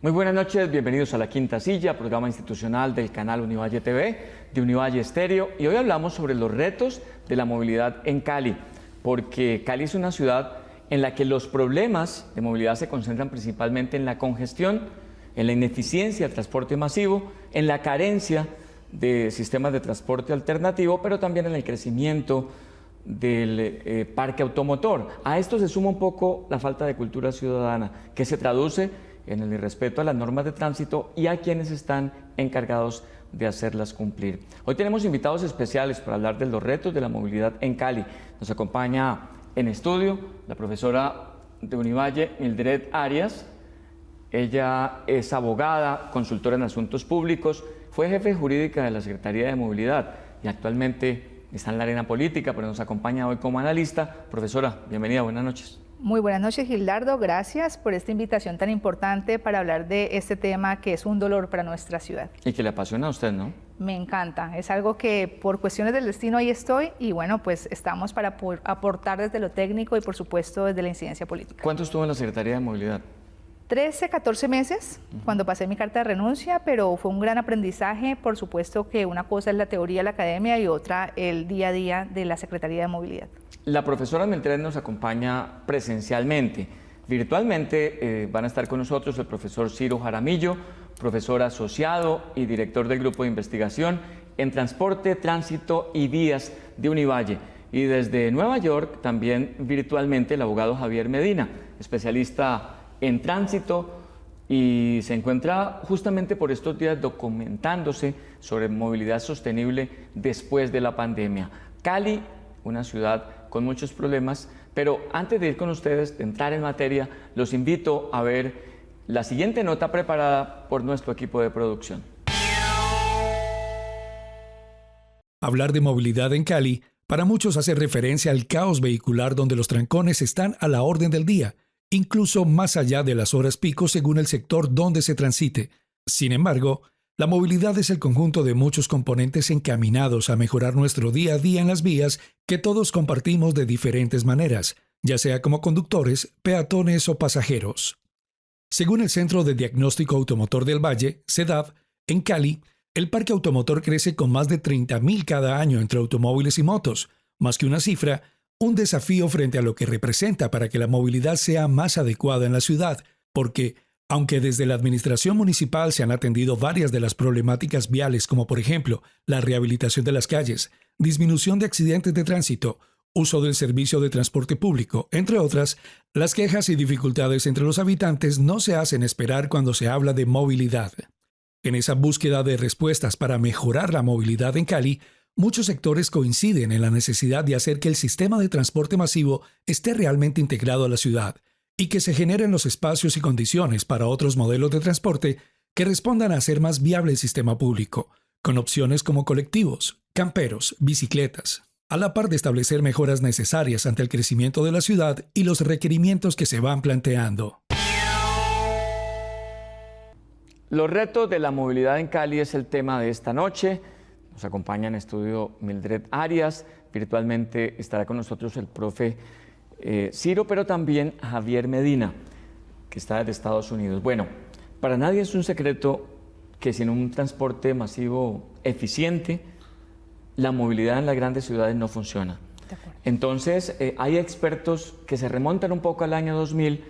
Muy buenas noches, bienvenidos a La Quinta Silla, programa institucional del canal Univalle TV, de Univalle Estéreo. Y hoy hablamos sobre los retos de la movilidad en Cali, porque Cali es una ciudad en la que los problemas de movilidad se concentran principalmente en la congestión, en la ineficiencia del transporte masivo, en la carencia de sistemas de transporte alternativo, pero también en el crecimiento del parque automotor. A esto se suma un poco la falta de cultura ciudadana, que se traduce en el irrespeto a las normas de tránsito y a quienes están encargados de hacerlas cumplir. Hoy tenemos invitados especiales para hablar de los retos de la movilidad en Cali. Nos acompaña en estudio la profesora de Univalle, Mildred Arias. Ella es abogada, consultora en asuntos públicos, fue jefe jurídica de la Secretaría de Movilidad y actualmente está en la arena política, pero nos acompaña hoy como analista. Profesora, bienvenida, buenas noches. Muy buenas noches, Gildardo. Gracias por esta invitación tan importante para hablar de este tema que es un dolor para nuestra ciudad. Y que le apasiona a usted, ¿no? Me encanta. Es algo que por cuestiones del destino ahí estoy y bueno, pues estamos para aportar desde lo técnico y por supuesto desde la incidencia política. ¿Cuánto estuvo en la Secretaría de Movilidad? 13, 14 meses cuando pasé mi carta de renuncia, pero fue un gran aprendizaje. Por supuesto que una cosa es la teoría de la academia y otra el día a día de la Secretaría de Movilidad. La profesora Mildred nos acompaña presencialmente. Virtualmente van a estar con nosotros el profesor Ciro Jaramillo, profesor asociado y director del Grupo de Investigación en Transporte, Tránsito y Vías de Univalle. Y desde Nueva York también virtualmente el abogado Javier Medina, especialista en tránsito, y se encuentra justamente por estos días documentándose sobre movilidad sostenible después de la pandemia. Cali, una ciudad con muchos problemas, pero antes de ir con ustedes, de entrar en materia, los invito a ver la siguiente nota preparada por nuestro equipo de producción. Hablar de movilidad en Cali para muchos hace referencia al caos vehicular donde los trancones están a la orden del día, incluso más allá de las horas pico según el sector donde se transite. Sin embargo, la movilidad es el conjunto de muchos componentes encaminados a mejorar nuestro día a día en las vías que todos compartimos de diferentes maneras, ya sea como conductores, peatones o pasajeros. Según el Centro de Diagnóstico Automotor del Valle, CEDAV, en Cali, el parque automotor crece con más de 30.000 cada año entre automóviles y motos, más que una cifra, un desafío frente a lo que representa para que la movilidad sea más adecuada en la ciudad, porque, aunque desde la administración municipal se han atendido varias de las problemáticas viales, como por ejemplo la rehabilitación de las calles, disminución de accidentes de tránsito, uso del servicio de transporte público, entre otras, las quejas y dificultades entre los habitantes no se hacen esperar cuando se habla de movilidad. En esa búsqueda de respuestas para mejorar la movilidad en Cali, muchos sectores coinciden en la necesidad de hacer que el sistema de transporte masivo esté realmente integrado a la ciudad y que se generen los espacios y condiciones para otros modelos de transporte que respondan a hacer más viable el sistema público, con opciones como colectivos, camperos, bicicletas, a la par de establecer mejoras necesarias ante el crecimiento de la ciudad y los requerimientos que se van planteando. Los retos de la movilidad en Cali es el tema de esta noche. Nos acompaña en estudio Mildred Arias, virtualmente estará con nosotros el profe Ciro, pero también Javier Medina, que está desde Estados Unidos. Bueno, para nadie es un secreto que sin un transporte masivo eficiente, la movilidad en las grandes ciudades no funciona. Entonces, hay expertos que se remontan un poco al año 2000,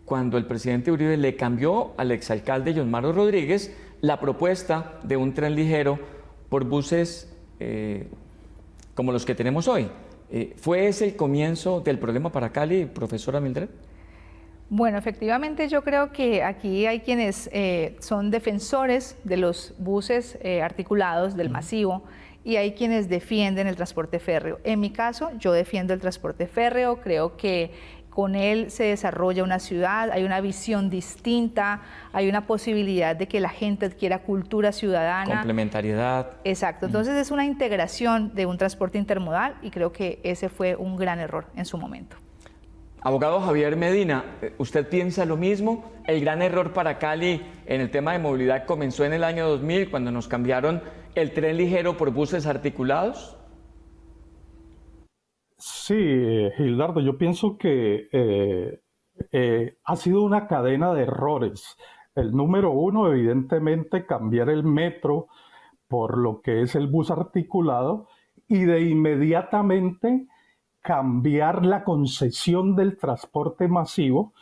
cuando el presidente Uribe le cambió al exalcalde Yosmaro Rodríguez la propuesta de un tren ligero por buses como los que tenemos hoy. ¿Fue ese el comienzo del problema para Cali, profesora Mildred? Bueno, efectivamente yo creo que aquí hay quienes son defensores de los buses articulados, del masivo, y hay quienes defienden el transporte férreo. En mi caso, yo defiendo el transporte férreo, creo que con él se desarrolla una ciudad, hay una visión distinta, hay una posibilidad de que la gente adquiera cultura ciudadana. Complementariedad. Exacto, entonces es una integración de un transporte intermodal y creo que ese fue un gran error en su momento. Abogado Javier Medina, ¿usted piensa lo mismo? El gran error para Cali en el tema de movilidad comenzó en el año 2000 cuando nos cambiaron el tren ligero por buses articulados. Sí, Gildardo, yo pienso que ha sido una cadena de errores. El número uno, evidentemente, cambiar el metro por lo que es el bus articulado y de inmediatamente cambiar la concesión del transporte masivo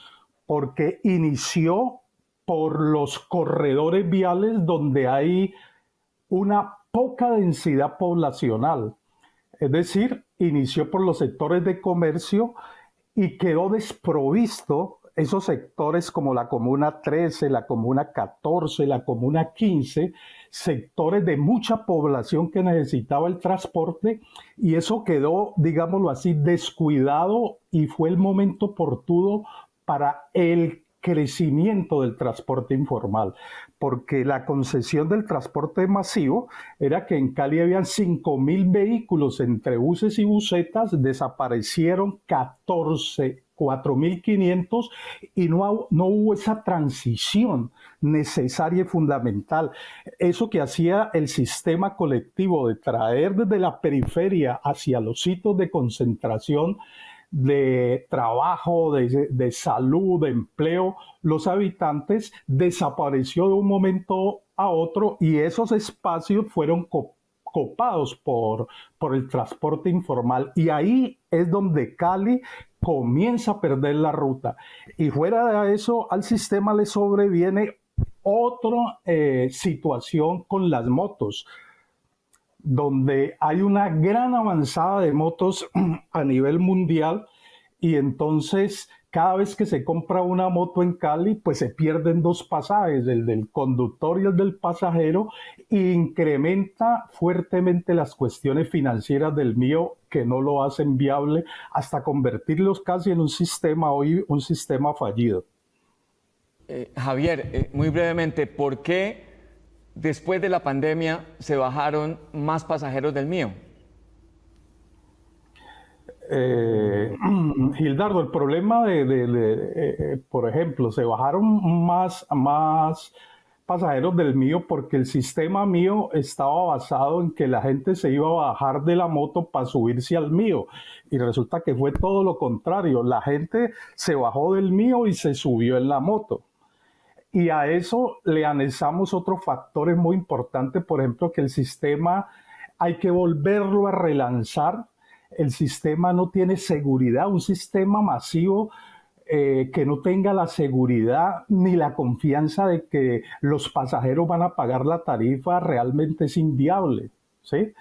porque inició por los corredores viales donde hay una poca densidad poblacional. Es decir, inició por los sectores de comercio y quedó desprovisto esos sectores como la Comuna 13, la Comuna 14, la Comuna 15, sectores de mucha población que necesitaba el transporte y eso quedó, digámoslo así, descuidado y fue el momento oportuno para el crecimiento del transporte informal, porque la concesión del transporte masivo era que en Cali habían 5.000 vehículos entre buses y busetas, desaparecieron 4.500 y no hubo esa transición necesaria y fundamental. Eso que hacía el sistema colectivo de traer desde la periferia hacia los sitios de concentración de trabajo, de salud, de empleo, los habitantes desapareció de un momento a otro y esos espacios fueron copados por el transporte informal y ahí es donde Cali comienza a perder la ruta y fuera de eso al sistema le sobreviene otra situación con las motos, donde hay una gran avanzada de motos a nivel mundial y entonces cada vez que se compra una moto en Cali, pues se pierden dos pasajes, el del conductor y el del pasajero, e incrementa fuertemente las cuestiones financieras del mío que no lo hacen viable hasta convertirlos casi en un sistema, hoy un sistema fallido. Javier, muy brevemente, ¿por qué después de la pandemia se bajaron más pasajeros del mío? Gildardo, el problema por ejemplo, se bajaron más pasajeros del mío porque el sistema mío estaba basado en que la gente se iba a bajar de la moto para subirse al mío y resulta que fue todo lo contrario, la gente se bajó del mío y se subió en la moto. Y a eso le anexamos otros factores muy importantes, por ejemplo, que el sistema hay que volverlo a relanzar. El sistema no tiene seguridad, un sistema masivo que no tenga la seguridad ni la confianza de que los pasajeros van a pagar la tarifa realmente es inviable, ¿sí?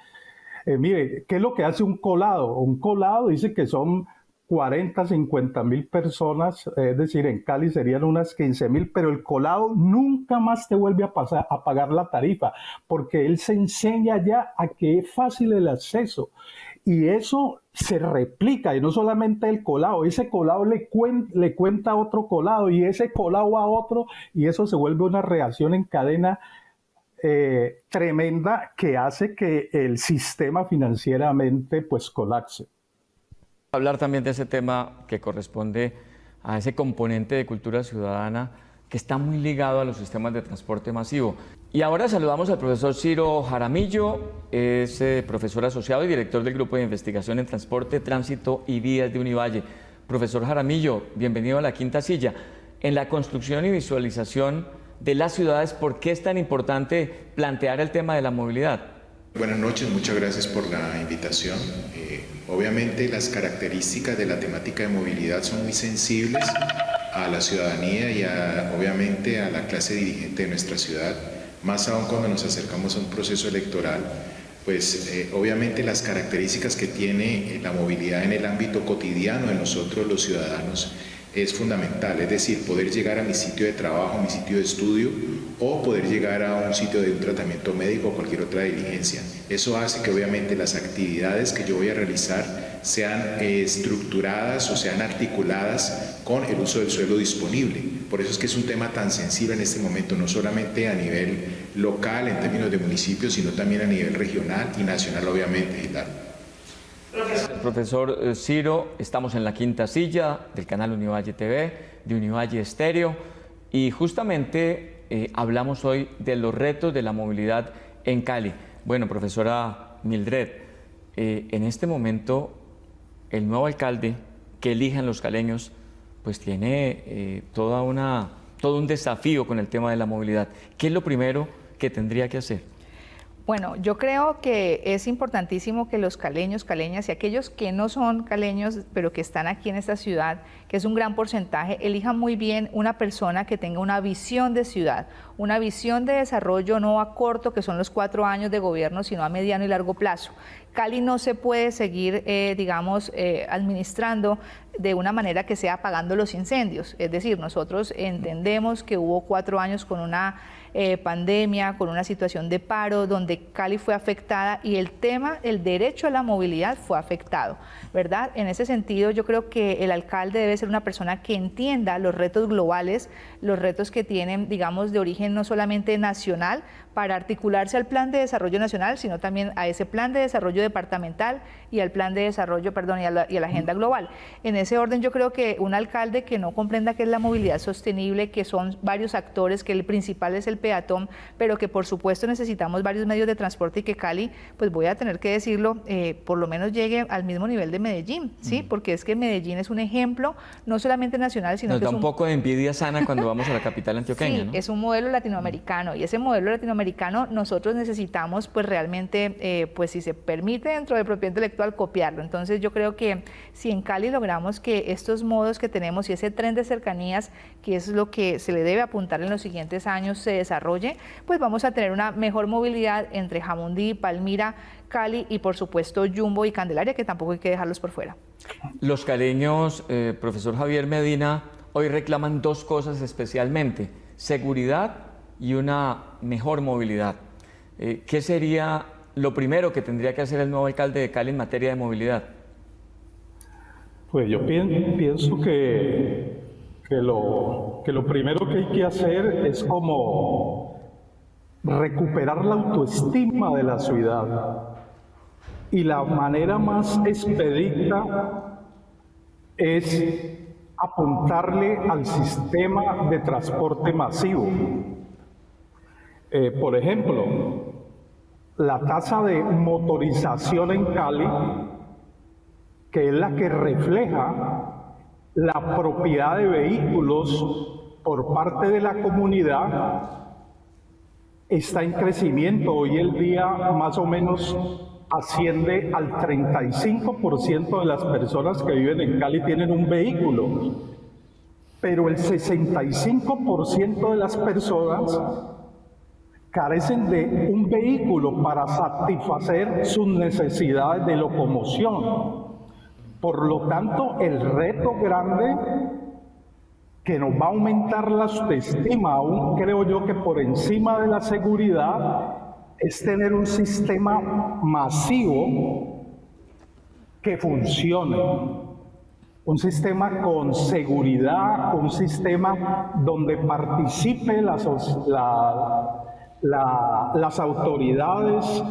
Mire, ¿qué es lo que hace un colado? Un colado dice que son 40, 50 mil personas, es decir, en Cali serían unas 15 mil, pero el colado nunca más te vuelve a pagar la tarifa, porque él se enseña ya a que es fácil el acceso. Y eso se replica, y no solamente el colado, ese colado le cuenta a otro colado, y ese colado a otro, y eso se vuelve una reacción en cadena tremenda que hace que el sistema financieramente pues colapse. Hablar también de ese tema que corresponde a ese componente de cultura ciudadana que está muy ligado a los sistemas de transporte masivo. Y ahora saludamos al profesor Ciro Jaramillo, es profesor asociado y director del Grupo de Investigación en Transporte, Tránsito y Vías de Univalle. Profesor Jaramillo, bienvenido a La Quinta Silla. En la construcción y visualización de las ciudades, ¿por qué es tan importante plantear el tema de la movilidad? Buenas noches, muchas gracias por la invitación. Obviamente las características de la temática de movilidad son muy sensibles a la ciudadanía y obviamente a la clase dirigente de nuestra ciudad, más aún cuando nos acercamos a un proceso electoral, pues obviamente las características que tiene la movilidad en el ámbito cotidiano de nosotros los ciudadanos es fundamental, es decir, poder llegar a mi sitio de trabajo, mi sitio de estudio o poder llegar a un sitio de un tratamiento médico o cualquier otra diligencia. Eso hace que obviamente las actividades que yo voy a realizar sean estructuradas o sean articuladas con el uso del suelo disponible. Por eso es que es un tema tan sensible en este momento, no solamente a nivel local en términos de municipios, sino también a nivel regional y nacional, obviamente, Gildardo. Profesor Ciro, estamos en La Quinta Silla del canal Univalle TV, de Univalle Estéreo, y justamente hablamos hoy de los retos de la movilidad en Cali. Bueno, profesora Mildred, en este momento el nuevo alcalde que elijan los caleños pues tiene toda una todo un desafío con el tema de la movilidad. ¿Qué es lo primero que tendría que hacer? Bueno, yo creo que es importantísimo que los caleños, caleñas y aquellos que no son caleños, pero que están aquí en esta ciudad, que es un gran porcentaje, elijan muy bien una persona que tenga una visión de ciudad, una visión de desarrollo no a corto, que son los 4 años de gobierno, sino a mediano y largo plazo. Cali no se puede seguir, administrando de una manera que sea apagando los incendios. Es decir, nosotros entendemos que hubo 4 años con una pandemia, con una situación de paro, donde Cali fue afectada y el derecho a la movilidad fue afectado, ¿verdad? En ese sentido, yo creo que el alcalde debe ser una persona que entienda los retos globales, los retos que tienen, digamos, de origen no solamente nacional, para articularse al plan de desarrollo nacional, sino también a ese plan de desarrollo departamental y al plan de desarrollo, y a la agenda global. En ese orden, yo creo que un alcalde que no comprenda qué es la movilidad sostenible, que son varios actores, que el principal es el peatón, pero que por supuesto necesitamos varios medios de transporte y que Cali, pues voy a tener que decirlo, por lo menos llegue al mismo nivel de Medellín, ¿sí? Porque es que Medellín es un ejemplo, no solamente nacional, sino Nos que da un poco de envidia sana cuando vamos a la capital antioqueña, sí, ¿no? es un modelo latinoamericano y ese modelo latinoamericano nosotros necesitamos pues realmente, pues si se permite dentro de propiedad intelectual, copiarlo. Entonces yo creo que si en Cali logramos que estos modos que tenemos y ese tren de cercanías, que es lo que se le debe apuntar en los siguientes años, se desarrolle, pues vamos a tener una mejor movilidad entre Jamundí, Palmira, Cali y por supuesto Jumbo y Candelaria, que tampoco hay que dejarlos por fuera. Los caleños, profesor Javier Medina, hoy reclaman 2 cosas especialmente: seguridad y una mejor movilidad. ¿Qué sería lo primero que tendría que hacer el nuevo alcalde de Cali en materia de movilidad? Pues yo pienso que lo primero que hay que hacer es como recuperar la autoestima de la ciudad. Y la manera más expedita es apuntarle al sistema de transporte masivo. Por ejemplo, la tasa de motorización en Cali, que es la que refleja la propiedad de vehículos por parte de la comunidad, está en crecimiento. Hoy el día más o menos asciende al 35% de las personas que viven en Cali tienen un vehículo, pero el 65% de las personas carecen de un vehículo para satisfacer sus necesidades de locomoción. Por lo tanto, el reto grande que nos va a aumentar la autoestima, aún creo yo que por encima de la seguridad, es tener un sistema masivo que funcione. Un sistema con seguridad, un sistema donde participe las autoridades,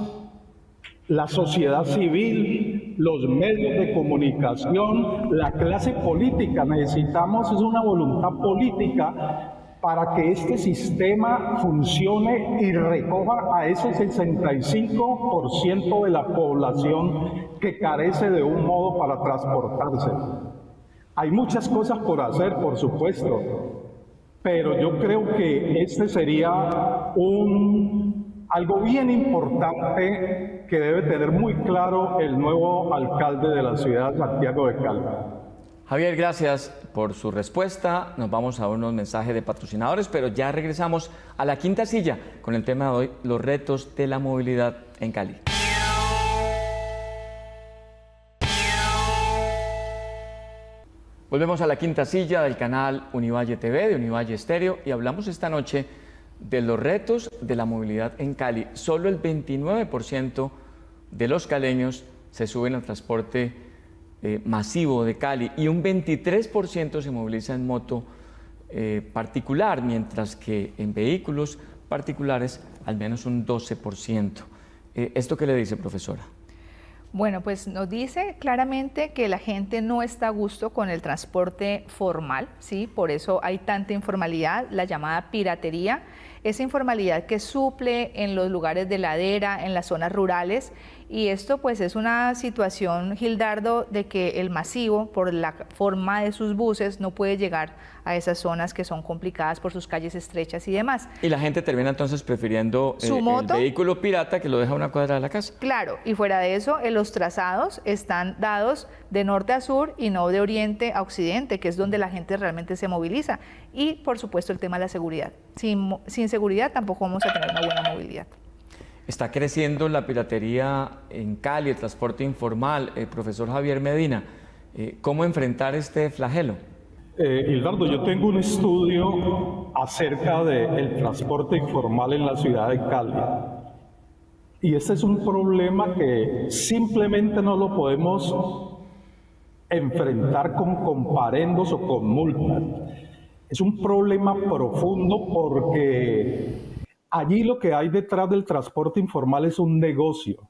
la sociedad civil, los medios de comunicación, la clase política. Necesitamos es una voluntad política para que este sistema funcione y recoja a ese 65% de la población que carece de un modo para transportarse. Hay muchas cosas por hacer, por supuesto, pero yo creo que este sería algo bien importante que debe tener muy claro el nuevo alcalde de la ciudad de Santiago de Cali. Javier, gracias por su respuesta. Nos vamos a unos mensajes de patrocinadores, pero ya regresamos a la quinta silla con el tema de hoy, los retos de la movilidad en Cali. Volvemos a la quinta silla del canal Univalle TV, de Univalle Estéreo, y hablamos esta noche de los retos de la movilidad en Cali. Solo el 29% de los caleños se suben al transporte masivo de Cali y un 23% se moviliza en moto particular, mientras que en vehículos particulares al menos un 12%. ¿Esto qué le dice, profesora? Bueno, pues nos dice claramente que la gente no está a gusto con el transporte formal, ¿sí? Por eso hay tanta informalidad, la llamada piratería, esa informalidad que suple en los lugares de ladera, en las zonas rurales, Y esto pues es una situación, Gildardo, de que el masivo, por la forma de sus buses, no puede llegar a esas zonas que son complicadas por sus calles estrechas y demás. Y la gente termina entonces prefiriendo ¿Su el moto? vehículo pirata que lo deja a una cuadra de la casa. Claro, y fuera de eso, los trazados están dados de norte a sur y no de oriente a occidente, que es donde la gente realmente se moviliza. Y por supuesto el tema de la seguridad. Sin seguridad tampoco vamos a tener una buena movilidad. Está creciendo la piratería en Cali, el transporte informal. Profesor Javier Medina, ¿cómo enfrentar este flagelo? Gildardo, yo tengo un estudio acerca del transporte informal en la ciudad de Cali. Y este es un problema que simplemente no lo podemos enfrentar con comparendos o con multas. Es un problema profundo porque allí lo que hay detrás del transporte informal es un negocio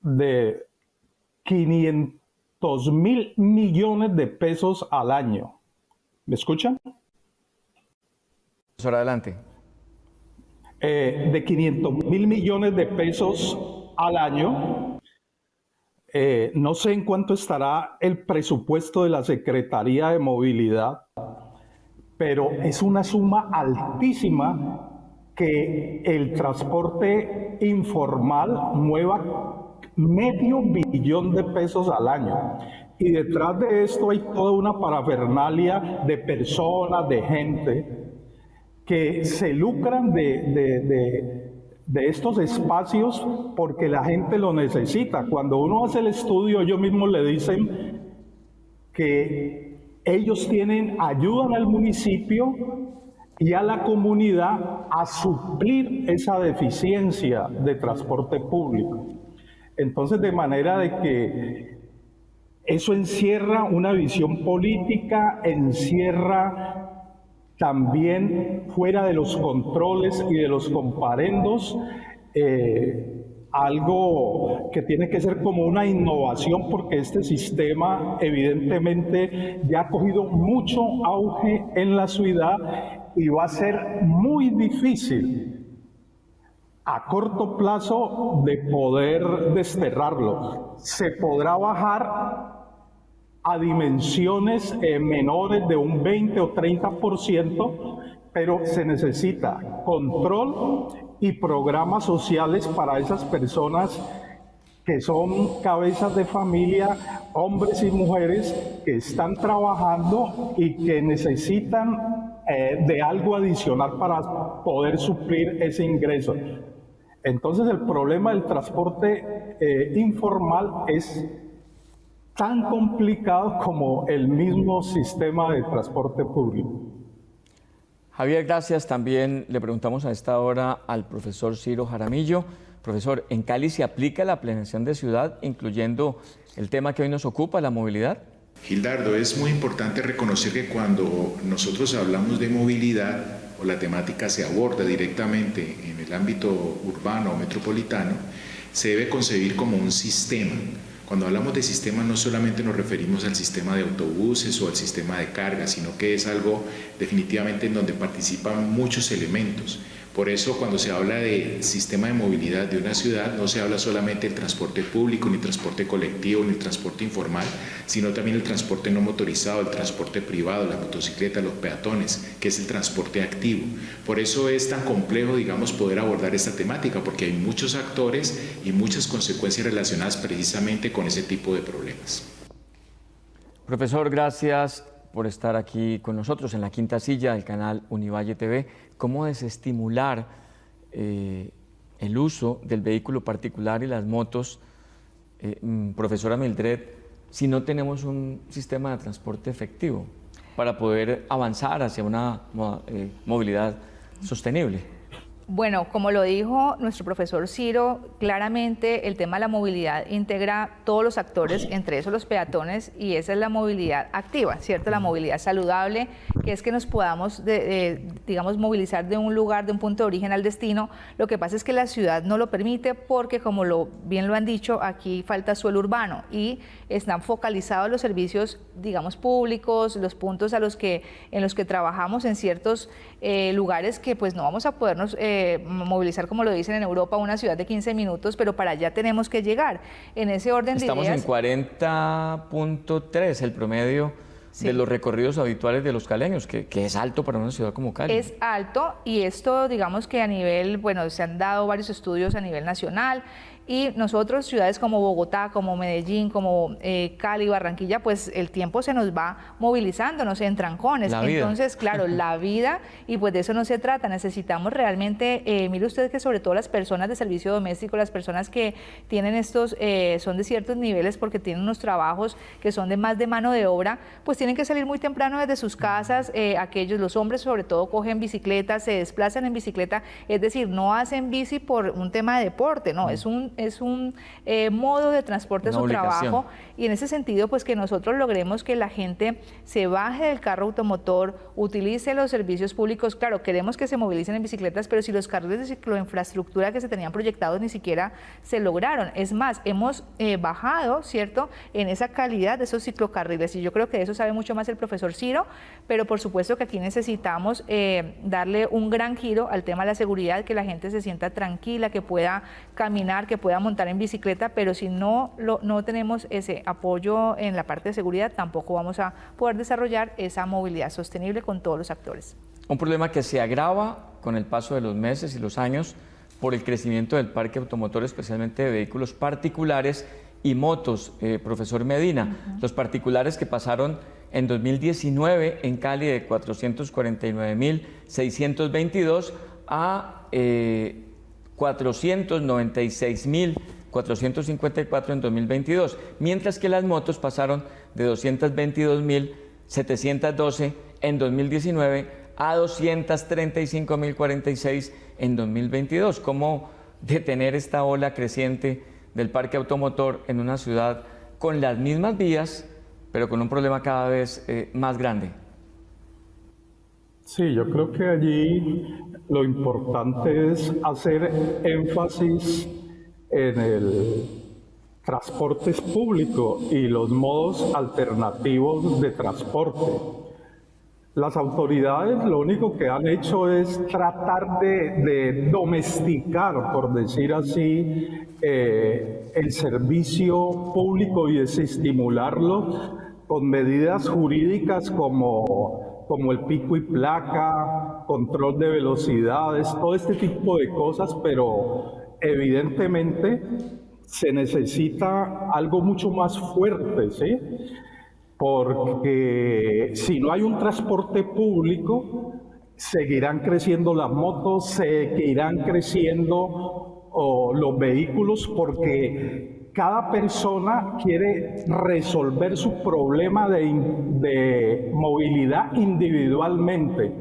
de 500.000 millones de pesos al año. ¿Me escuchan? Profesor, adelante. De 500.000 millones de pesos al año. No sé en cuánto estará el presupuesto de la Secretaría de Movilidad, pero es una suma altísima que el transporte informal mueva $500 millones de pesos al año. Y detrás de esto hay toda una parafernalia de personas, de gente, que se lucran de estos espacios porque la gente lo necesita. Cuando uno hace el estudio, ellos mismos le dicen que ellos ayudan al municipio y a la comunidad a suplir esa deficiencia de transporte público. Entonces, de manera de que eso encierra una visión política, encierra también fuera de los controles y de los comparendos, algo que tiene que ser como una innovación, porque este sistema evidentemente ya ha cogido mucho auge en la ciudad y va a ser muy difícil a corto plazo de poder desterrarlo. Se podrá bajar a dimensiones menores de un 20 o 30%, pero se necesita control y programas sociales para esas personas que son cabezas de familia, hombres y mujeres que están trabajando y que necesitan de algo adicional para poder suplir ese ingreso. Entonces el problema del transporte informal es tan complicado como el mismo sistema de transporte público. Javier, gracias. También le preguntamos a esta hora al profesor Ciro Jaramillo. Profesor, ¿en Cali se aplica la planeación de ciudad, incluyendo el tema que hoy nos ocupa, la movilidad? Gildardo, es muy importante reconocer que cuando nosotros hablamos de movilidad o la temática se aborda directamente en el ámbito urbano o metropolitano, se debe concebir como un sistema. Cuando hablamos de sistema no solamente nos referimos al sistema de autobuses o al sistema de carga, sino que es algo definitivamente en donde participan muchos elementos. Por eso cuando se habla de sistema de movilidad de una ciudad no se habla solamente del transporte público, ni transporte colectivo, ni transporte informal, sino también el transporte no motorizado, el transporte privado, la motocicleta, los peatones, que es el transporte activo. Por eso es tan complejo, digamos, poder abordar esta temática, porque hay muchos actores y muchas consecuencias relacionadas precisamente con ese tipo de problemas. Profesor, gracias por estar aquí con nosotros en la quinta silla del canal Univalle TV. ¿Cómo desestimular el uso del vehículo particular y las motos, profesora Mildred, si no tenemos un sistema de transporte efectivo para poder avanzar hacia una movilidad sostenible? Bueno, como lo dijo nuestro profesor Ciro, claramente el tema de la movilidad integra todos los actores, entre esos los peatones, y esa es la movilidad activa, ¿cierto? La movilidad saludable, que es que nos podamos, digamos, movilizar de un lugar, de un punto de origen al destino. Lo que pasa es que la ciudad no lo permite porque, como bien lo han dicho, aquí falta suelo urbano y están focalizados los servicios, digamos, públicos, los puntos en los que trabajamos en ciertos lugares que pues no vamos a podernos movilizar, como lo dicen en Europa, una ciudad de 15 minutos, pero para allá tenemos que llegar. En ese orden de Estamos ideas, en 40.3, el promedio de los recorridos habituales de los caleños, que es alto para una ciudad como Cali. es alto, y esto, digamos que a nivel, bueno, se han dado varios estudios a nivel nacional, y nosotros, ciudades como Bogotá, como Medellín, como Cali, Barranquilla, pues el tiempo se nos va movilizándonos en trancones. Entonces, claro, la vida, y pues de eso no se trata. Necesitamos realmente, mire usted que sobre todo las personas de servicio doméstico, las personas que tienen estos, son de ciertos niveles porque tienen unos trabajos que son de más de mano de obra, pues tienen que salir muy temprano desde sus casas. Aquellos, los hombres sobre todo, cogen bicicletas, se desplazan en bicicleta, es decir, no hacen bici por un tema de deporte, no, es un modo de transporte a su trabajo, y en ese sentido pues que nosotros logremos que la gente se baje del carro automotor, utilice los servicios públicos. Claro, queremos que se movilicen en bicicletas, pero si los carriles de cicloinfraestructura que se tenían proyectados ni siquiera se lograron. Es más, hemos bajado, ¿cierto?, en esa calidad de esos ciclocarriles, y yo creo que de eso sabe mucho más el profesor Ciro, pero por supuesto que aquí necesitamos darle un gran giro al tema de la seguridad, que la gente se sienta tranquila, que pueda caminar, que pueda montar en bicicleta, pero si no tenemos ese apoyo en la parte de seguridad, tampoco vamos a poder desarrollar esa movilidad sostenible con todos los actores. Un problema que se agrava con el paso de los meses y los años por el crecimiento del parque automotor, especialmente de vehículos particulares y motos, profesor Medina. Los particulares que pasaron en 2019 en Cali de 449.622 a 496.454 en 2022, mientras que las motos pasaron de 222.712 en 2019 a 235.046 en 2022. ¿Cómo detener esta ola creciente del parque automotor en una ciudad con las mismas vías, pero con un problema cada vez más grande? Sí, yo creo que allí lo importante es hacer énfasis en el transporte público y los modos alternativos de transporte. Las autoridades lo único que han hecho es tratar de domesticar, por decir así, el servicio público y desestimularlo con medidas jurídicas como el pico y placa, control de velocidades, todo este tipo de cosas, pero evidentemente se necesita algo mucho más fuerte, ¿sí? Porque si no hay un transporte público, seguirán creciendo las motos, seguirán creciendo los vehículos, porque cada persona quiere resolver su problema de movilidad individualmente.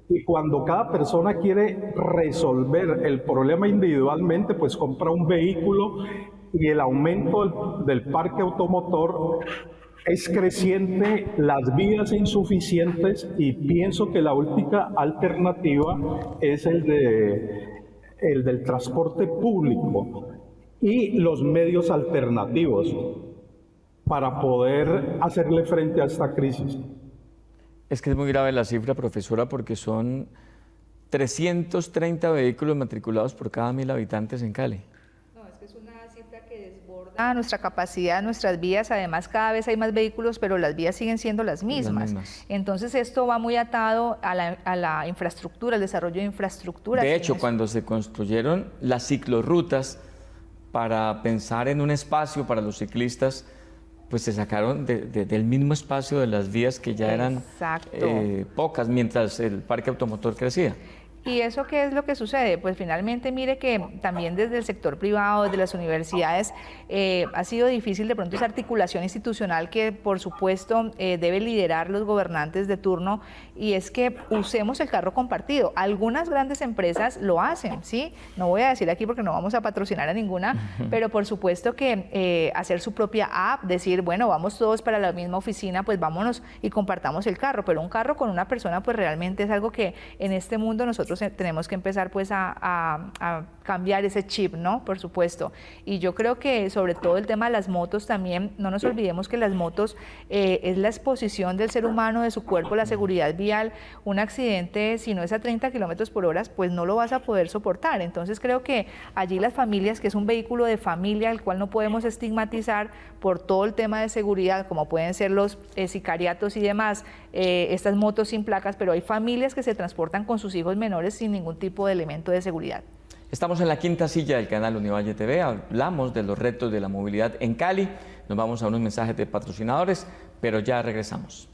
Y cuando cada persona quiere resolver el problema individualmente, pues compra un vehículo, y el aumento del parque automotor es creciente, las vías insuficientes, y pienso que la única alternativa es el del transporte público y los medios alternativos para poder hacerle frente a esta crisis. Es que es muy grave la cifra, profesora, porque son 330 vehículos matriculados por cada 1.000 habitantes en Cali. No, es que es una cifra que desborda nuestra capacidad, nuestras vías. Además, cada vez hay más vehículos, pero las vías siguen siendo las mismas. Entonces, esto va muy atado a la infraestructura, al desarrollo de infraestructura. De hecho, cuando se construyeron las ciclorrutas para pensar en un espacio para los ciclistas, pues se sacaron del mismo espacio de las vías que ya eran pocas, mientras el parque automotor crecía. ¿Y eso qué es lo que sucede? Pues finalmente mire que también desde el sector privado, desde las universidades, ha sido difícil de pronto esa articulación institucional que por supuesto debe liderar los gobernantes de turno, y es que usemos el carro compartido. Algunas grandes empresas lo hacen, ¿sí? No voy a decir aquí porque no vamos a patrocinar a ninguna, pero por supuesto que hacer su propia app, decir, bueno, vamos todos para la misma oficina, pues vámonos y compartamos el carro, pero un carro con una persona pues realmente es algo que en este mundo nosotros nosotros tenemos que empezar pues a cambiar ese chip, ¿no? Por supuesto. Y yo creo que sobre todo el tema de las motos también, no nos olvidemos que las motos es la exposición del ser humano, de su cuerpo, la seguridad vial. Un accidente, si no es a 30 kilómetros por hora, pues no lo vas a poder soportar. Entonces creo que allí las familias, que es un vehículo de familia, el cual no podemos estigmatizar por todo el tema de seguridad, como pueden ser los sicariatos y demás, estas motos sin placas, pero hay familias que se transportan con sus hijos menores sin ningún tipo de elemento de seguridad. Estamos en la quinta silla del canal Univalle TV, hablamos de los retos de la movilidad en Cali, nos vamos a unos mensajes de patrocinadores, pero ya regresamos.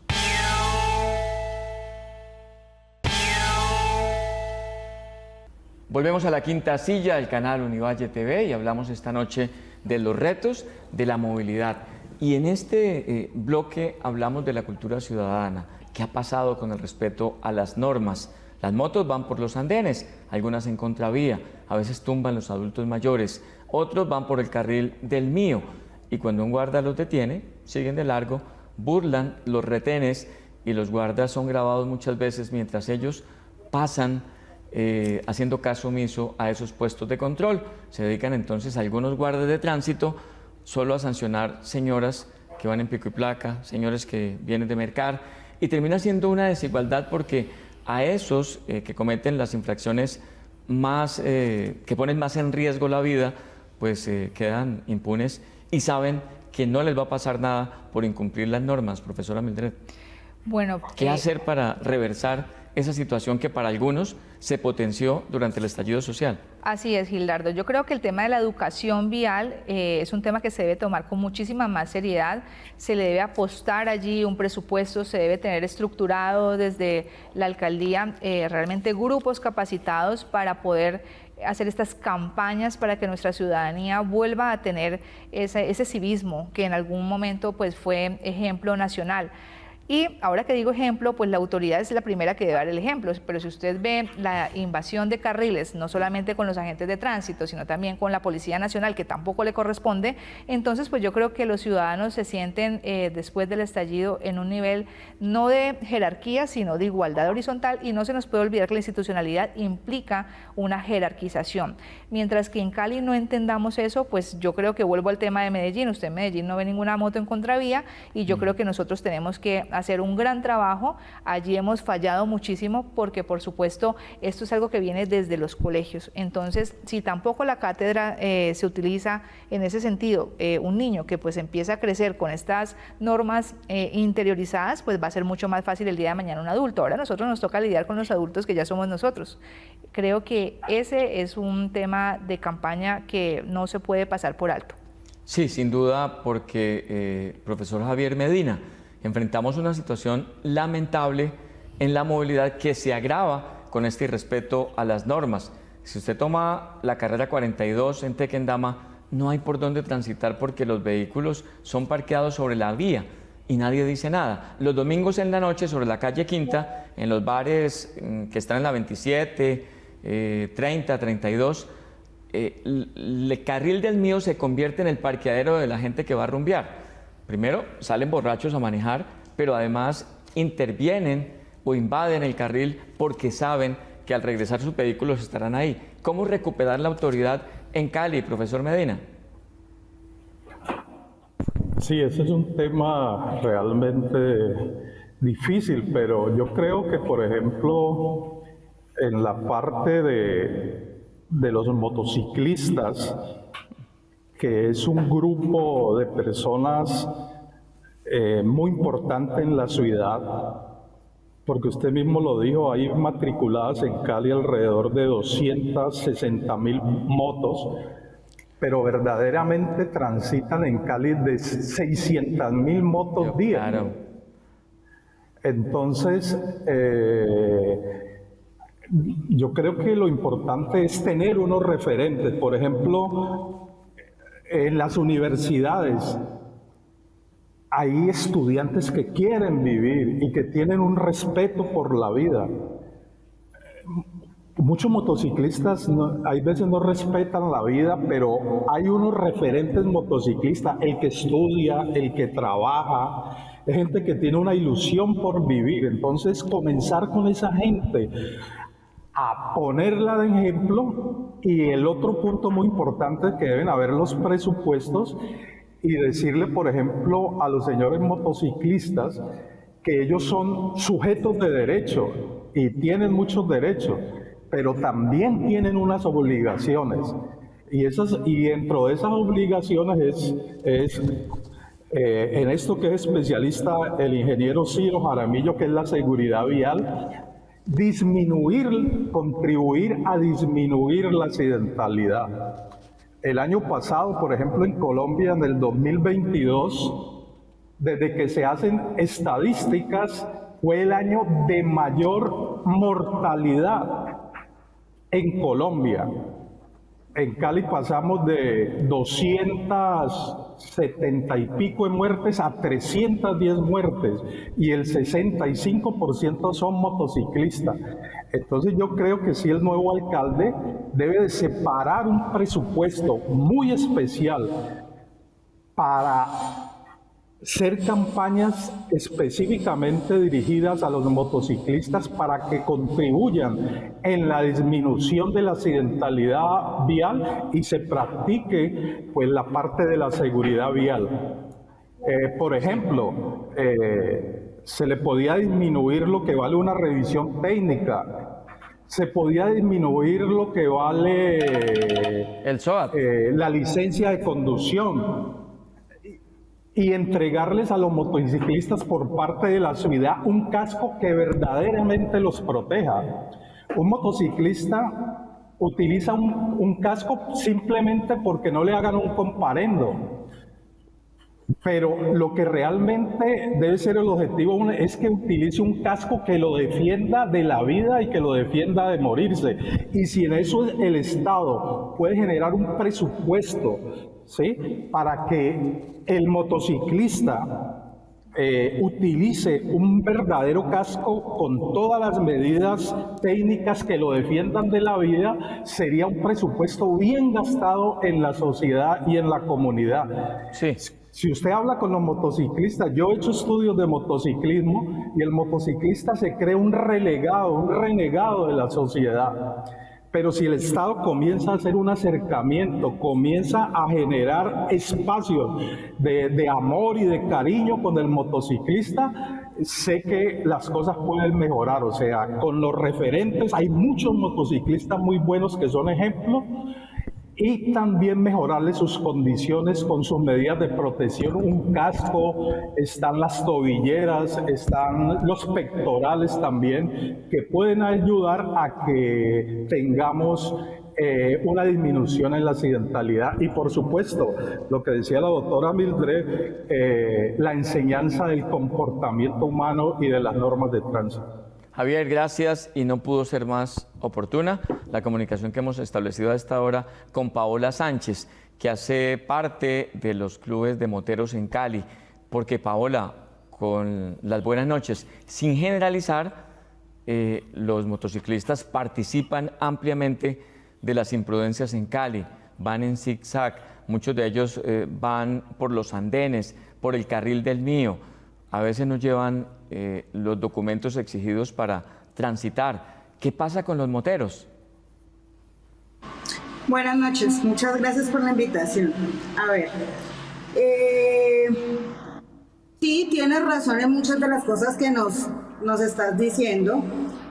Volvemos a la quinta silla del canal Univalle TV y hablamos esta noche de los retos de la movilidad. Y en este bloque hablamos de la cultura ciudadana. ¿Qué ha pasado con el respeto a las normas? Las motos van por los andenes, algunas en contravía, a veces tumban los adultos mayores, otros van por el carril del mío y cuando un guarda los detiene, siguen de largo, burlan los retenes y los guardas son grabados muchas veces mientras ellos pasan haciendo caso omiso a esos puestos de control. Se dedican entonces algunos guardas de tránsito solo a sancionar señoras que van en pico y placa, señores que vienen de mercar y termina siendo una desigualdad porque a esos que cometen las infracciones más, que ponen más en riesgo la vida, pues quedan impunes y saben que no les va a pasar nada por incumplir las normas. Profesora Mildred, bueno, ¿qué hacer para reversar esa situación que para algunos se potenció durante el estallido social? Así es, Gildardo. Yo creo que el tema de la educación vial es un tema que se debe tomar con muchísima más seriedad. Se le debe apostar allí un presupuesto, se debe tener estructurado desde la alcaldía realmente grupos capacitados para poder hacer estas campañas para que nuestra ciudadanía vuelva a tener ese civismo que en algún momento pues fue ejemplo nacional. Y ahora que digo ejemplo, pues la autoridad es la primera que debe dar el ejemplo, pero si usted ve la invasión de carriles, no solamente con los agentes de tránsito, sino también con la Policía Nacional, que tampoco le corresponde, entonces pues yo creo que los ciudadanos se sienten después del estallido en un nivel no de jerarquía, sino de igualdad horizontal, y no se nos puede olvidar que la institucionalidad implica una jerarquización. Mientras que en Cali no entendamos eso, pues yo creo que vuelvo al tema de Medellín. Usted en Medellín no ve ninguna moto en contravía y yo creo que nosotros tenemos que hacer un gran trabajo. Allí hemos fallado muchísimo porque, por supuesto, esto es algo que viene desde los colegios. Entonces, si tampoco la cátedra se utiliza en ese sentido, un niño que pues empieza a crecer con estas normas interiorizadas, pues va a ser mucho más fácil el día de mañana un adulto. Ahora a nosotros nos toca lidiar con los adultos que ya somos nosotros. Creo que ese es un tema de campaña que no se puede pasar por alto. Sí, sin duda, porque, profesor Javier Medina, enfrentamos una situación lamentable en la movilidad que se agrava con este irrespeto a las normas. Si usted toma la carrera 42 en Tequendama, no hay por dónde transitar porque los vehículos son parqueados sobre la vía y nadie dice nada. Los domingos en la noche sobre la calle Quinta, en los bares que están en la 27, 30, 32, el carril del mío se convierte en el parqueadero de la gente que va a rumbear. Primero, salen borrachos a manejar, pero además intervienen o invaden el carril porque saben que al regresar sus vehículos estarán ahí. ¿Cómo recuperar la autoridad en Cali, profesor Medina? Sí, ese es un tema realmente difícil, pero yo creo que, por ejemplo, en la parte de los motociclistas, que es un grupo de personas muy importante en la ciudad, porque usted mismo lo dijo, hay matriculadas en Cali alrededor de 260.000 motos, pero verdaderamente transitan en Cali de 600.000 motos día. Claro. Entonces, yo creo que lo importante es tener unos referentes. Por ejemplo, en las universidades hay estudiantes que quieren vivir y que tienen un respeto por la vida. Muchos motociclistas hay veces no respetan la vida, pero hay unos referentes motociclistas, el que estudia, el que trabaja, es gente que tiene una ilusión por vivir. Entonces, comenzar con esa gente a ponerla de ejemplo. Y el otro punto muy importante es que deben haber los presupuestos y decirle, por ejemplo, a los señores motociclistas que ellos son sujetos de derecho y tienen muchos derechos, pero también tienen unas obligaciones. Y dentro de esas obligaciones en esto que es especialista el ingeniero Ciro Jaramillo, que es la seguridad vial, contribuir a disminuir la accidentalidad. El año pasado, por ejemplo, en Colombia, en el 2022, desde que se hacen estadísticas, fue el año de mayor mortalidad en Colombia. En Cali pasamos de 270 y pico de muertes a 310 muertes y el 65% son motociclistas. Entonces yo creo que sí, el nuevo alcalde debe de separar un presupuesto muy especial para hacer campañas específicamente dirigidas a los motociclistas para que contribuyan en la disminución de la accidentalidad vial y se practique pues la parte de la seguridad vial. Por ejemplo, se le podía disminuir lo que vale una revisión técnica, se podía disminuir lo que vale el SOAT, la licencia de conducción, y entregarles a los motociclistas por parte de la ciudad un casco que verdaderamente los proteja. Un motociclista utiliza un casco simplemente porque no le hagan un comparendo. Pero lo que realmente debe ser el objetivo es que utilice un casco que lo defienda de la vida y que lo defienda de morirse. Y si en eso el Estado puede generar un presupuesto, ¿sí?, para que el motociclista utilice un verdadero casco con todas las medidas técnicas que lo defiendan de la vida, sería un presupuesto bien gastado en la sociedad y en la comunidad. Sí. Si usted habla con los motociclistas, yo he hecho estudios de motociclismo y el motociclista se cree un relegado, un renegado de la sociedad. Pero si el Estado comienza a hacer un acercamiento, comienza a generar espacios de amor y de cariño con el motociclista, sé que las cosas pueden mejorar. O sea, con los referentes, hay muchos motociclistas muy buenos que son ejemplos, y también mejorarle sus condiciones con sus medidas de protección, un casco, están las tobilleras, están los pectorales también, que pueden ayudar a que tengamos una disminución en la accidentalidad. Y por supuesto, lo que decía la doctora Mildred, la enseñanza del comportamiento humano y de las normas de tránsito. Javier, gracias, y no pudo ser más oportuna la comunicación que hemos establecido a esta hora con Paola Sánchez, que hace parte de los clubes de moteros en Cali. Porque Paola, con las buenas noches, sin generalizar, los motociclistas participan ampliamente de las imprudencias en Cali, van en zigzag, muchos de ellos van por los andenes, por el carril del mío, a veces no llevan los documentos exigidos para transitar. ¿Qué pasa con los moteros? Buenas noches, muchas gracias por la invitación. A ver, sí, tienes razón en muchas de las cosas que nos estás diciendo.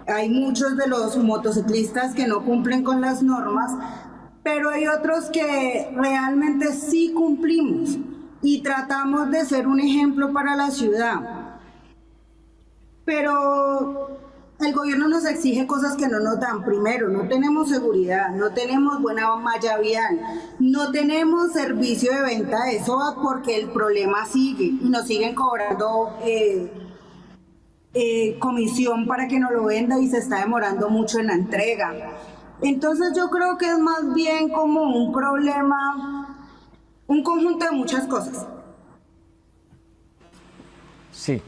Hay muchos de los motociclistas que no cumplen con las normas, pero hay otros que realmente sí cumplimos y tratamos de ser un ejemplo para la ciudad. Pero el gobierno nos exige cosas que no nos dan. Primero, no tenemos seguridad, no tenemos buena malla vial, no tenemos servicio de venta de SOAT porque el problema sigue y nos siguen cobrando comisión para que nos lo venda y se está demorando mucho en la entrega. Entonces yo creo que es más bien como un problema, un conjunto de muchas cosas. Sí.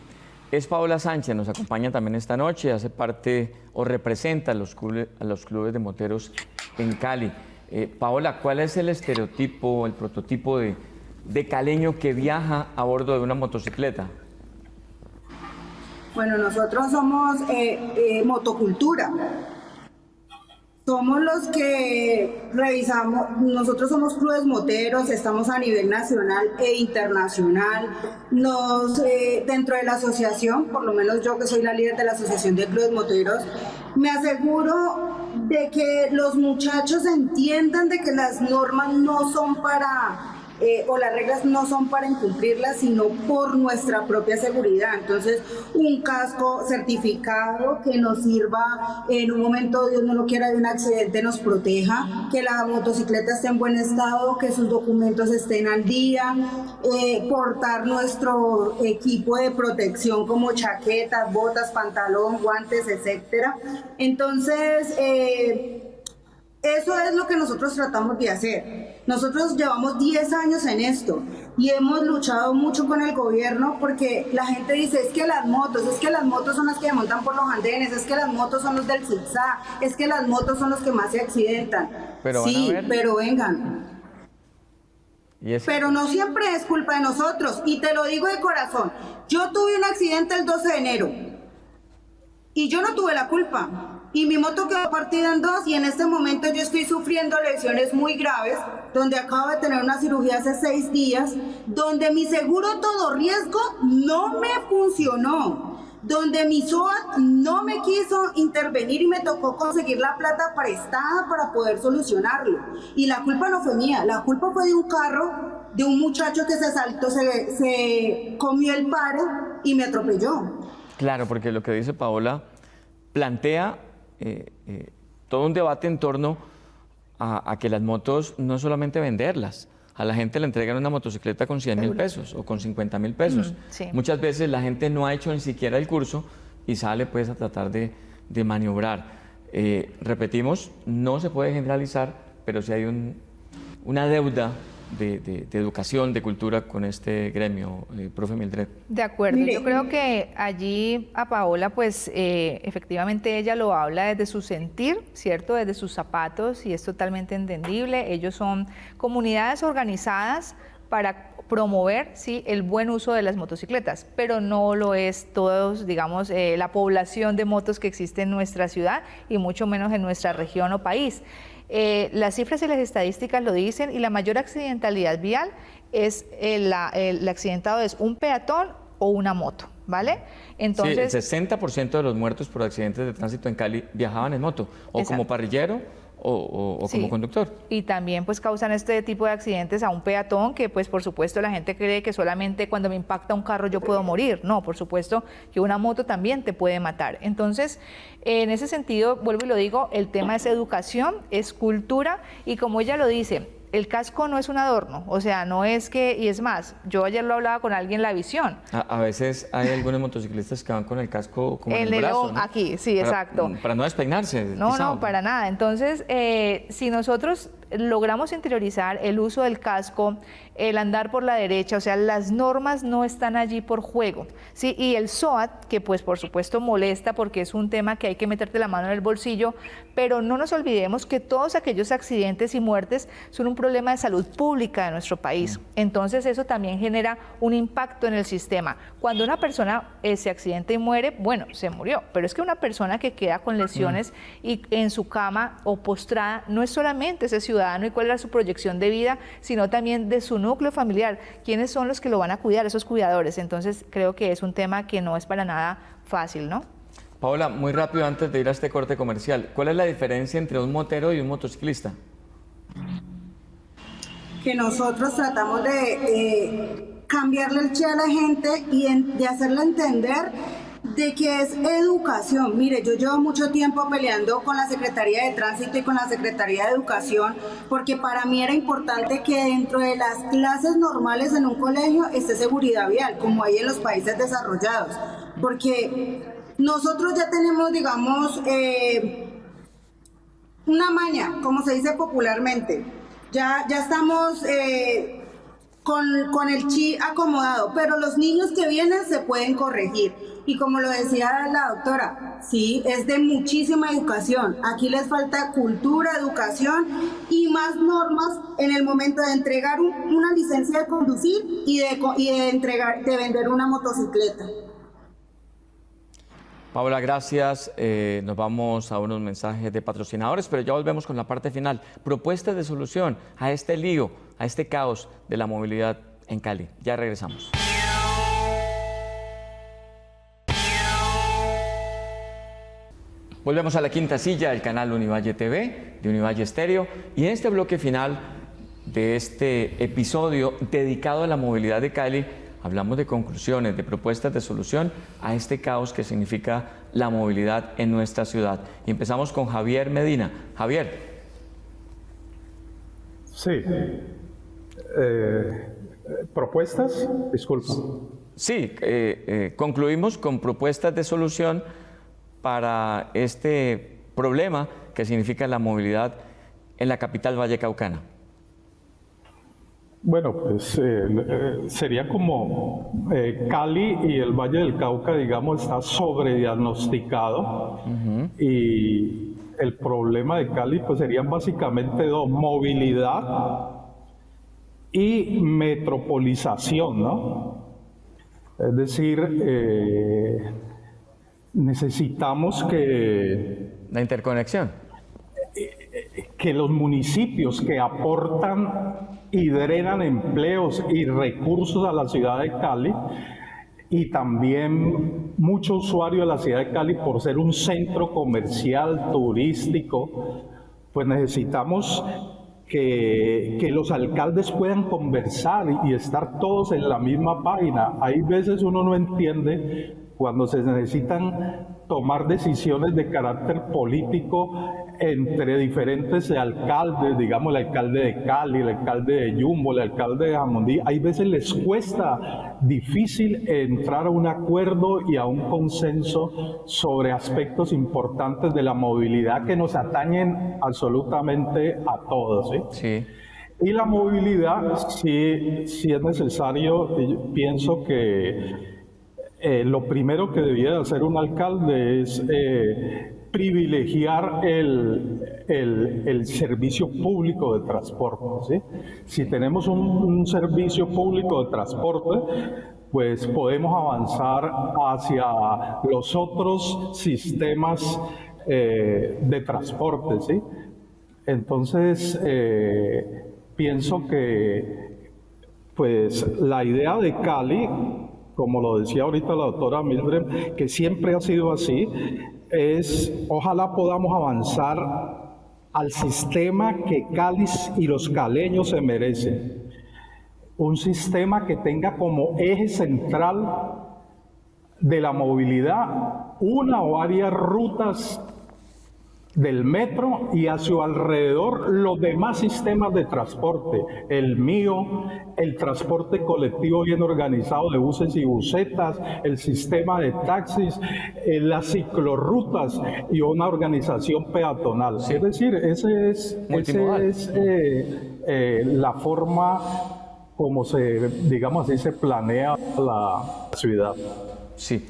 Es Paola Sánchez, nos acompaña también esta noche, hace parte o representa a los clubes de moteros en Cali. Paola, ¿cuál es el estereotipo, el prototipo de caleño que viaja a bordo de una motocicleta? Bueno, nosotros somos motocultura. somos los que revisamos, nosotros somos clubes moteros, estamos a nivel nacional e internacional. Dentro de la asociación, por lo menos yo que soy la líder de la Asociación de Clubes Moteros, me aseguro de que los muchachos entiendan de que las normas no son para... o las reglas no son para incumplirlas, sino por nuestra propia seguridad. Entonces, un casco certificado que nos sirva en un momento, Dios no lo quiera, de un accidente, nos proteja, que la motocicleta esté en buen estado, que sus documentos estén al día, portar nuestro equipo de protección como chaquetas, botas, pantalón, guantes, etcétera. Entonces, eso es lo que nosotros tratamos de hacer. Nosotros llevamos 10 años en esto y hemos luchado mucho con el gobierno porque la gente dice, es que las motos son las que se montan por los andenes, es que las motos son los del zigzag, es que las motos son los que más se accidentan. Pero sí, pero vengan. Pero no siempre es culpa de nosotros, y te lo digo de corazón. Yo tuve un accidente el 12 de enero y yo no tuve la culpa. Y mi moto quedó partida en dos y en este momento yo estoy sufriendo lesiones muy graves, donde acabo de tener una cirugía hace 6 días, donde mi seguro todo riesgo no me funcionó, donde mi SOAT no me quiso intervenir y me tocó conseguir la plata prestada para poder solucionarlo. Y la culpa no fue mía, la culpa fue de un carro, de un muchacho que se saltó, se comió el pare y me atropelló. Claro, porque lo que dice Paola plantea todo un debate en torno a que las motos no es solamente venderlas. A la gente le entregan una motocicleta con 100.000 pesos o con 50.000 pesos. Sí. Muchas veces la gente no ha hecho ni siquiera el curso y sale pues a tratar de maniobrar. Repetimos, no se puede generalizar, pero sí hay una deuda de educación, de cultura con este gremio, profe Mildred. De acuerdo, yo creo que allí a Paola, pues efectivamente ella lo habla desde su sentir, ¿cierto? Desde sus zapatos, y es totalmente entendible. Ellos son comunidades organizadas para promover, sí, el buen uso de las motocicletas, pero no lo es todos, digamos, la población de motos que existe en nuestra ciudad y mucho menos en nuestra región o país. Las cifras y las estadísticas lo dicen, y la mayor accidentalidad vial es el accidentado es un peatón o una moto, ¿vale? Entonces, sí, el 60% de los muertos por accidentes de tránsito en Cali viajaban en moto, o como parrillero o sí, como conductor. Y también pues causan este tipo de accidentes a un peatón, que pues por supuesto la gente cree que solamente cuando me impacta un carro yo puedo morir. No, por supuesto que una moto también te puede matar. Entonces, en ese sentido, vuelvo y lo digo, el tema es educación, es cultura, y como ella lo dice, el casco no es un adorno, o sea, no es que, y es más, yo ayer lo hablaba con alguien, la visión. A veces hay algunos motociclistas que van con el casco como en el brazo, ¿no? Aquí, sí, exacto. Para no despeinarse. No, pisado. no, para nada. Entonces, si nosotros logramos interiorizar el uso del casco, el andar por la derecha, o sea, las normas no están allí por juego, ¿sí? Y el SOAT, que pues por supuesto molesta porque es un tema que hay que meterte la mano en el bolsillo, pero no nos olvidemos que todos aquellos accidentes y muertes son un problema de salud pública de nuestro país. Entonces eso también genera un impacto en el sistema. Cuando una persona se accidenta y muere, bueno, se murió, pero es que una persona que queda con lesiones y en su cama o postrada, no es solamente ese ciudadano y cuál era su proyección de vida, sino también de su núcleo familiar, quiénes son los que lo van a cuidar, esos cuidadores. Entonces creo que es un tema que no es para nada fácil, ¿no? Paola, muy rápido antes de ir a este corte comercial, ¿cuál es la diferencia entre un motero y un motociclista? Que nosotros tratamos de cambiarle el chip a la gente y de hacerle entender de que es educación. Mire, yo llevo mucho tiempo peleando con la Secretaría de Tránsito y con la Secretaría de Educación, porque para mí era importante que dentro de las clases normales en un colegio esté seguridad vial, como hay en los países desarrollados, porque nosotros ya tenemos, digamos, una maña, como se dice popularmente, ya estamos con el chip acomodado, pero los niños que vienen se pueden corregir. Y como lo decía la doctora, sí, es de muchísima educación. Aquí les falta cultura, educación y más normas en el momento de entregar una licencia de conducir y de vender una motocicleta. Paola, gracias. Nos vamos a unos mensajes de patrocinadores, pero ya volvemos con la parte final. Propuestas de solución a este lío, a este caos de la movilidad en Cali. Ya regresamos. Volvemos a la quinta silla del canal Univalle TV, de Univalle Estéreo, y en este bloque final de este episodio dedicado a la movilidad de Cali, hablamos de conclusiones, de propuestas de solución a este caos que significa la movilidad en nuestra ciudad. Y empezamos con Javier Medina. Javier. Sí. ¿Propuestas? Disculpa. Sí, concluimos con propuestas de solución para este problema que significa la movilidad en la capital vallecaucana. Bueno, pues sería como Cali y el Valle del Cauca, digamos, está sobrediagnosticado. Y el problema de Cali pues serían básicamente dos: movilidad y metropolización, ¿no? Es decir, necesitamos que la interconexión, que los municipios que aportan y drenan empleos y recursos a la ciudad de Cali, y también mucho usuario de la ciudad de Cali por ser un centro comercial, turístico, pues necesitamos que los alcaldes puedan conversar y estar todos en la misma página. Hay veces uno no entiende cuando se necesitan tomar decisiones de carácter político entre diferentes alcaldes, digamos el alcalde de Cali, el alcalde de Yumbo, el alcalde de Jamundí. Hay veces les cuesta difícil entrar a un acuerdo y a un consenso sobre aspectos importantes de la movilidad que nos atañen absolutamente a todos, ¿sí? Sí. Y la movilidad, sí es necesario, pienso que lo primero que debía hacer un alcalde es privilegiar el servicio público de transporte, ¿sí? Si tenemos un servicio público de transporte, pues podemos avanzar hacia los otros sistemas de transporte, ¿sí? Entonces, pienso que pues la idea de Cali, como lo decía ahorita la doctora Mildred, que siempre ha sido así, es ojalá podamos avanzar al sistema que Cali y los caleños se merecen. Un sistema que tenga como eje central de la movilidad una o varias rutas del metro y a su alrededor los demás sistemas de transporte, el mío, el transporte colectivo bien organizado de buses y busetas, el sistema de taxis, las ciclorrutas y una organización peatonal. Sí. Es decir, ese es la forma como digamos así, se planea la ciudad. Sí.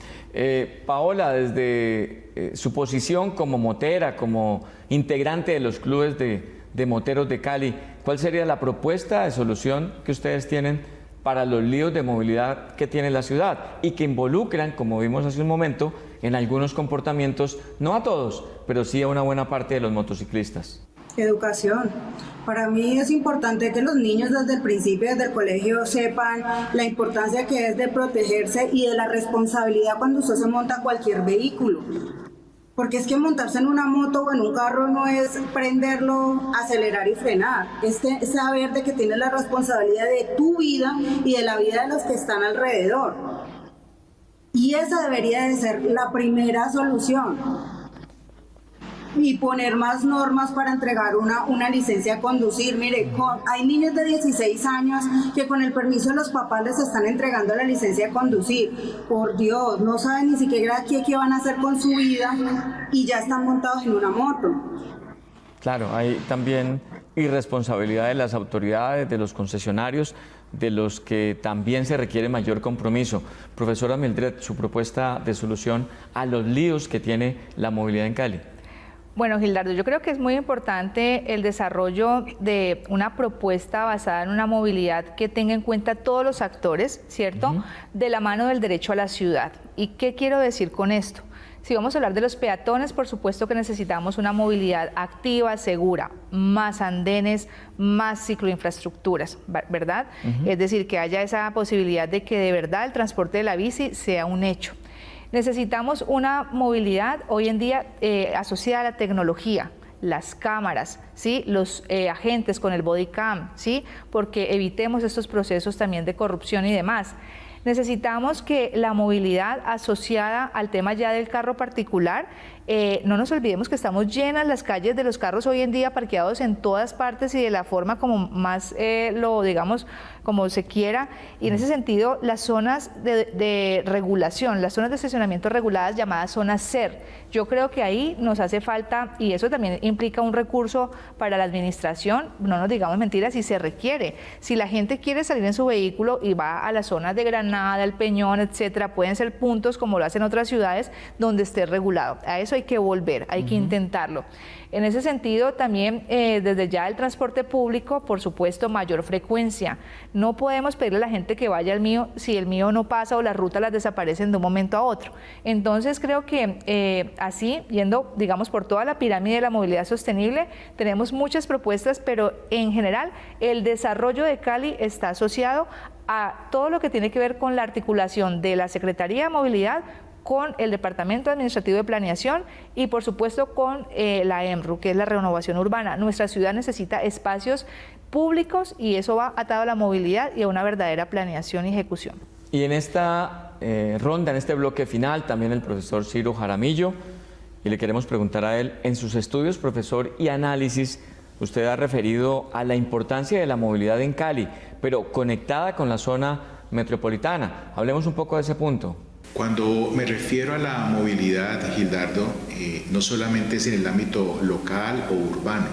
Paola, desde su posición como motera, como integrante de los clubes de moteros de Cali, ¿cuál sería la propuesta de solución que ustedes tienen para los líos de movilidad que tiene la ciudad y que involucran, como vimos hace un momento, en algunos comportamientos, no a todos, pero sí a una buena parte de los motociclistas? Educación. Para mí es importante que los niños desde el principio, desde el colegio, sepan la importancia que es de protegerse y de la responsabilidad cuando usted se monta cualquier vehículo. Porque es que montarse en una moto o en un carro no es prenderlo, acelerar y frenar. Es saber de que tienes la responsabilidad de tu vida y de la vida de los que están alrededor. Y esa debería de ser la primera solución. Y poner más normas para entregar una licencia a conducir. Mire, hay niños de 16 años que con el permiso de los papás les están entregando la licencia a conducir. Por Dios, no saben ni siquiera qué van a hacer con su vida y ya están montados en una moto. Claro, hay también irresponsabilidad de las autoridades, de los concesionarios, de los que también se requiere mayor compromiso. Profesora Mildred, su propuesta de solución a los líos que tiene la movilidad en Cali. Bueno, Gildardo, yo creo que es muy importante el desarrollo de una propuesta basada en una movilidad que tenga en cuenta todos los actores, ¿cierto? De la mano del derecho a la ciudad. ¿Y qué quiero decir con esto? Si vamos a hablar de los peatones, por supuesto que necesitamos una movilidad activa, segura, más andenes, más cicloinfraestructuras, ¿verdad? Es decir, que haya esa posibilidad de que de verdad el transporte de la bici sea un hecho. Necesitamos una movilidad hoy en día asociada a la tecnología, las cámaras, ¿sí? Los agentes con el body cam, ¿sí? Porque evitemos estos procesos también de corrupción y demás. Necesitamos que la movilidad asociada al tema ya del carro particular, no nos olvidemos que estamos llenas las calles de los carros hoy en día parqueados en todas partes y de la forma como más lo digamos como se quiera, y en ese sentido las zonas de regulación, las zonas de estacionamiento reguladas llamadas zonas SER, yo creo que ahí nos hace falta, y eso también implica un recurso para la administración, no nos digamos mentiras, si se requiere, si la gente quiere salir en su vehículo y va a las zonas de Granada, El Peñón, etcétera, pueden ser puntos como lo hacen otras ciudades donde esté regulado. A eso hay que volver, hay que intentarlo. En ese sentido, también desde ya el transporte público, por supuesto, mayor frecuencia. No podemos pedirle a la gente que vaya al mío si el mío no pasa o las rutas las desaparecen de un momento a otro. Entonces, creo que así, yendo, digamos, por toda la pirámide de la movilidad sostenible, tenemos muchas propuestas, pero en general el desarrollo de Cali está asociado a todo lo que tiene que ver con la articulación de la Secretaría de Movilidad con el Departamento Administrativo de Planeación y por supuesto con la EMRU, que es la renovación urbana. Nuestra ciudad necesita espacios públicos y eso va atado a la movilidad y a una verdadera planeación y ejecución. Y en esta ronda, en este bloque final, también el profesor Ciro Jaramillo, y le queremos preguntar a él, en sus estudios, profesor, y análisis, usted ha referido a la importancia de la movilidad en Cali, pero conectada con la zona metropolitana. Hablemos un poco de ese punto. Cuando me refiero a la movilidad, Gildardo, no solamente es en el ámbito local o urbano.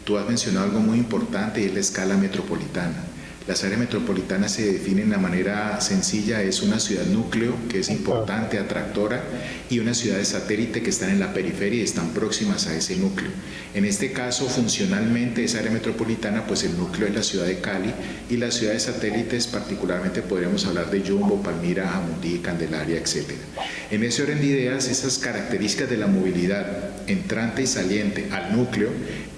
Tú has mencionado algo muy importante y es la escala metropolitana. Las áreas metropolitanas se definen de manera sencilla, es una ciudad núcleo que es importante, atractora, y una ciudad de satélite que están en la periferia y están próximas a ese núcleo. En este caso, funcionalmente, esa área metropolitana, pues el núcleo es la ciudad de Cali, y las ciudades satélites, particularmente podríamos hablar de Yumbo, Palmira, Jamundí, Candelaria, etc. En ese orden de ideas, esas características de la movilidad entrante y saliente al núcleo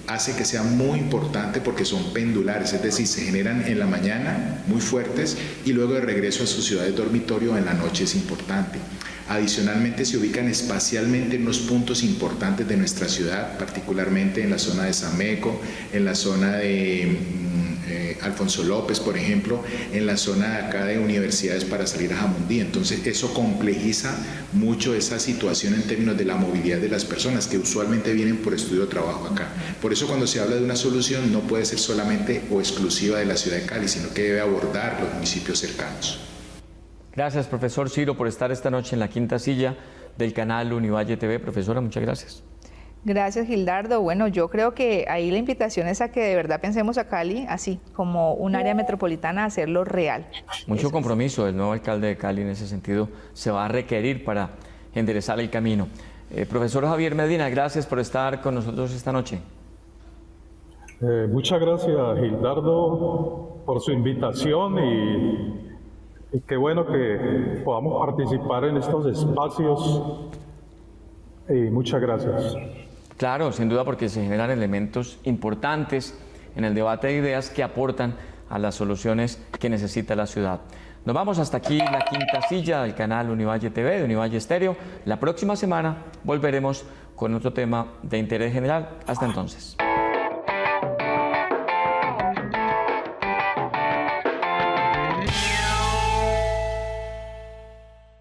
hace que sea muy importante porque son pendulares, es decir, se generan en la mañana muy fuertes y luego de regreso a su ciudad de dormitorio en la noche es importante. Adicionalmente se ubican espacialmente en los puntos importantes de nuestra ciudad, particularmente en la zona de Sameco, en la zona de Alfonso López, por ejemplo, en la zona de acá de universidades para salir a Jamundí. Entonces eso complejiza mucho esa situación en términos de la movilidad de las personas que usualmente vienen por estudio o trabajo acá. Por eso cuando se habla de una solución no puede ser solamente o exclusiva de la ciudad de Cali, sino que debe abordar los municipios cercanos. Gracias, profesor Ciro, por estar esta noche en la quinta silla del canal Univalle TV. Profesora, muchas gracias. Gracias, Gildardo. Bueno, yo creo que ahí la invitación es a que de verdad pensemos a Cali así, como un área metropolitana, a hacerlo real. Mucho compromiso del nuevo alcalde de Cali en ese sentido se va a requerir para enderezar el camino. Profesor Javier Medina, gracias por estar con nosotros esta noche. Muchas gracias, Gildardo, por su invitación y qué bueno que podamos participar en estos espacios. Y muchas gracias. Claro, sin duda, porque se generan elementos importantes en el debate de ideas que aportan a las soluciones que necesita la ciudad. Nos vamos hasta aquí, la quinta silla del canal Univalle TV, de Univalle Estéreo. La próxima semana volveremos con otro tema de interés general. Hasta entonces.